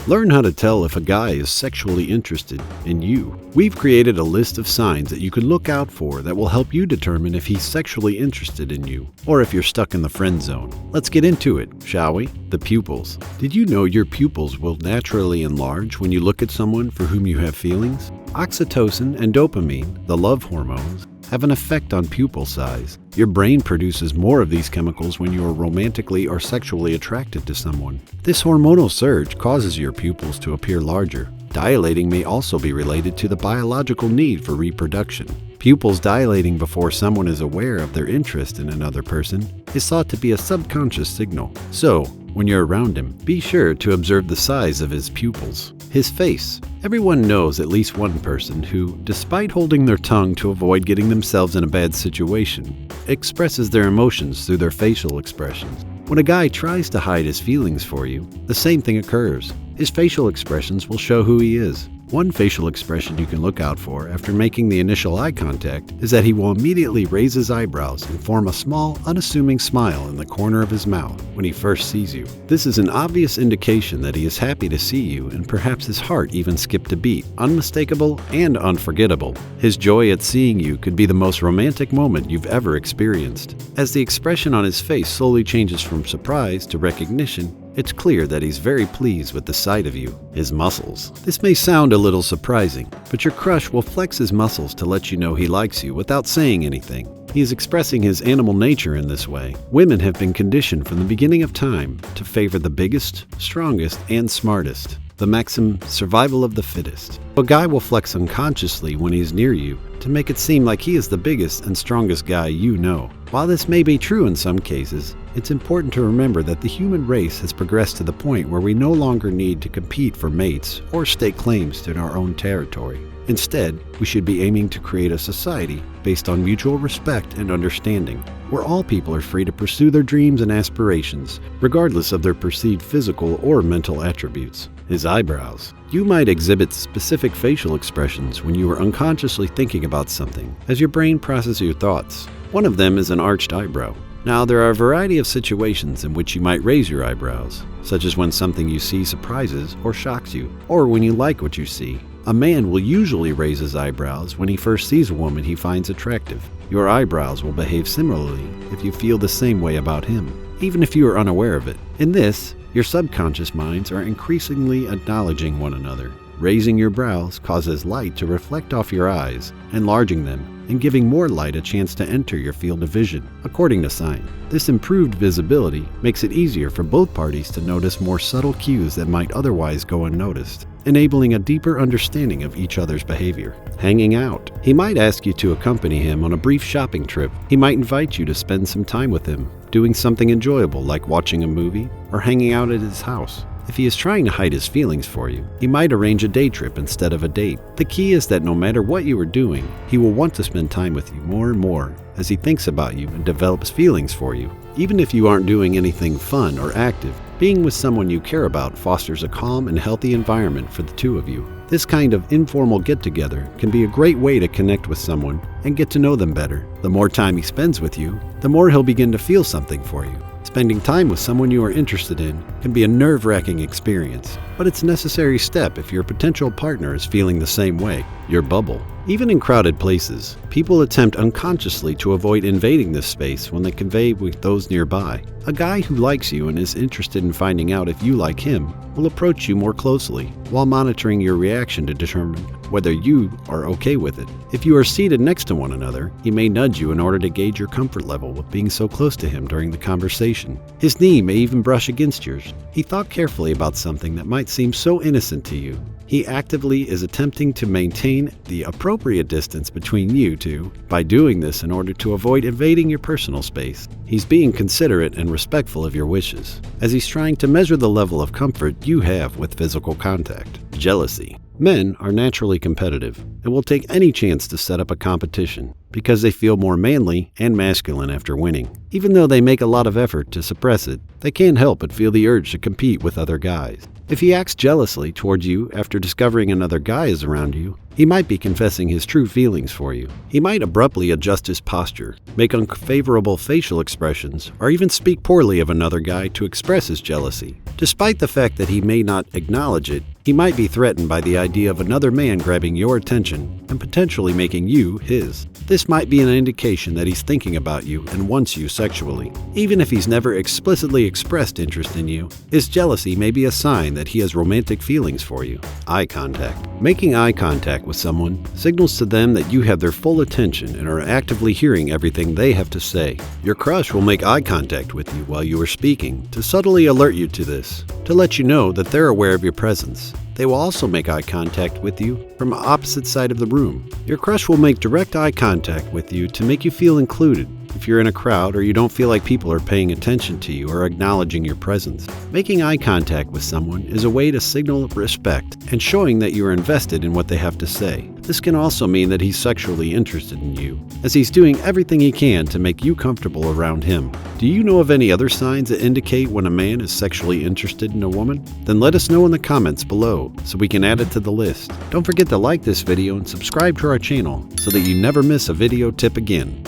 Learn how to tell if a guy is sexually interested in you. We've created a list of signs that you can look out for that will help you determine if he's sexually interested in you, or if you're stuck in the friend zone. Let's get into it, shall we? The pupils. Did you know your pupils will naturally enlarge when you look at someone for whom you have feelings? Oxytocin and dopamine, the love hormones, have an effect on pupil size. Your brain produces more of these chemicals when you are romantically or sexually attracted to someone. This hormonal surge causes your pupils to appear larger. Dilating may also be related to the biological need for reproduction. Pupils dilating before someone is aware of their interest in another person is thought to be a subconscious signal. So, when you're around him, be sure to observe the size of his pupils. His face. Everyone knows at least one person who, despite holding their tongue to avoid getting themselves in a bad situation, expresses their emotions through their facial expressions. When a guy tries to hide his feelings for you, the same thing occurs. His facial expressions will show who he is. One facial expression you can look out for after making the initial eye contact is that he will immediately raise his eyebrows and form a small, unassuming smile in the corner of his mouth when he first sees you. This is an obvious indication that he is happy to see you, and perhaps his heart even skipped a beat, unmistakable and unforgettable. His joy at seeing you could be the most romantic moment you've ever experienced. As the expression on his face slowly changes from surprise to recognition, it's clear that he's very pleased with the sight of you. His muscles. This may sound a little surprising, but your crush will flex his muscles to let you know he likes you without saying anything. He is expressing his animal nature in this way. Women have been conditioned from the beginning of time to favor the biggest, strongest, and smartest. The maxim, survival of the fittest. A guy will flex unconsciously when he's near you to make it seem like he is the biggest and strongest guy you know. While this may be true in some cases, it's important to remember that the human race has progressed to the point where we no longer need to compete for mates or stake claims to our own territory. Instead, we should be aiming to create a society based on mutual respect and understanding, where all people are free to pursue their dreams and aspirations, regardless of their perceived physical or mental attributes. His eyebrows. You might exhibit specific facial expressions when you are unconsciously thinking about something, as your brain processes your thoughts. One of them is an arched eyebrow. Now, there are a variety of situations in which you might raise your eyebrows, such as when something you see surprises or shocks you, or when you like what you see. A man will usually raise his eyebrows when he first sees a woman he finds attractive. Your eyebrows will behave similarly if you feel the same way about him, even if you are unaware of it. In this, your subconscious minds are increasingly acknowledging one another. Raising your brows causes light to reflect off your eyes, enlarging them, and giving more light a chance to enter your field of vision, according to science. This improved visibility makes it easier for both parties to notice more subtle cues that might otherwise go unnoticed, enabling a deeper understanding of each other's behavior. Hanging out. He might ask you to accompany him on a brief shopping trip. He might invite you to spend some time with him, doing something enjoyable like watching a movie or hanging out at his house. If he is trying to hide his feelings for you, he might arrange a day trip instead of a date. The key is that no matter what you are doing, he will want to spend time with you more and more as he thinks about you and develops feelings for you. Even if you aren't doing anything fun or active, being with someone you care about fosters a calm and healthy environment for the two of you. This kind of informal get-together can be a great way to connect with someone and get to know them better. The more time he spends with you, the more he'll begin to feel something for you. Spending time with someone you are interested in can be a nerve-wracking experience, but it's a necessary step if your potential partner is feeling the same way. Your bubble. Even in crowded places, people attempt unconsciously to avoid invading this space when they convey with those nearby. A guy who likes you and is interested in finding out if you like him will approach you more closely while monitoring your reaction to determine whether you are okay with it. If you are seated next to one another, he may nudge you in order to gauge your comfort level with being so close to him during the conversation. His knee may even brush against yours. He thought carefully about something that might seem so innocent to you. He actively is attempting to maintain the appropriate distance between you two by doing this in order to avoid invading your personal space. He's being considerate and respectful of your wishes, as he's trying to measure the level of comfort you have with physical contact. Jealousy. Men are naturally competitive and will take any chance to set up a competition because they feel more manly and masculine after winning. Even though they make a lot of effort to suppress it, they can't help but feel the urge to compete with other guys. If he acts jealously towards you after discovering another guy is around you, he might be confessing his true feelings for you. He might abruptly adjust his posture, make unfavorable facial expressions, or even speak poorly of another guy to express his jealousy. Despite the fact that he may not acknowledge it, he might be threatened by the idea of another man grabbing your attention and potentially making you his. This might be an indication that he's thinking about you and wants you sexually. Even if he's never explicitly expressed interest in you, his jealousy may be a sign that he has romantic feelings for you. Eye contact. Making eye contact with someone signals to them that you have their full attention and are actively hearing everything they have to say. Your crush will make eye contact with you while you are speaking to subtly alert you to this, to let you know that they're aware of your presence. They will also make eye contact with you from opposite side of the room. Your crush will make direct eye contact with you to make you feel included if you're in a crowd or you don't feel like people are paying attention to you or acknowledging your presence. Making eye contact with someone is a way to signal respect and showing that you are invested in what they have to say. This can also mean that he's sexually interested in you, as he's doing everything he can to make you comfortable around him. Do you know of any other signs that indicate when a man is sexually interested in a woman? Then let us know in the comments below so we can add it to the list. Don't forget to like this video and subscribe to our channel so that you never miss a video tip again.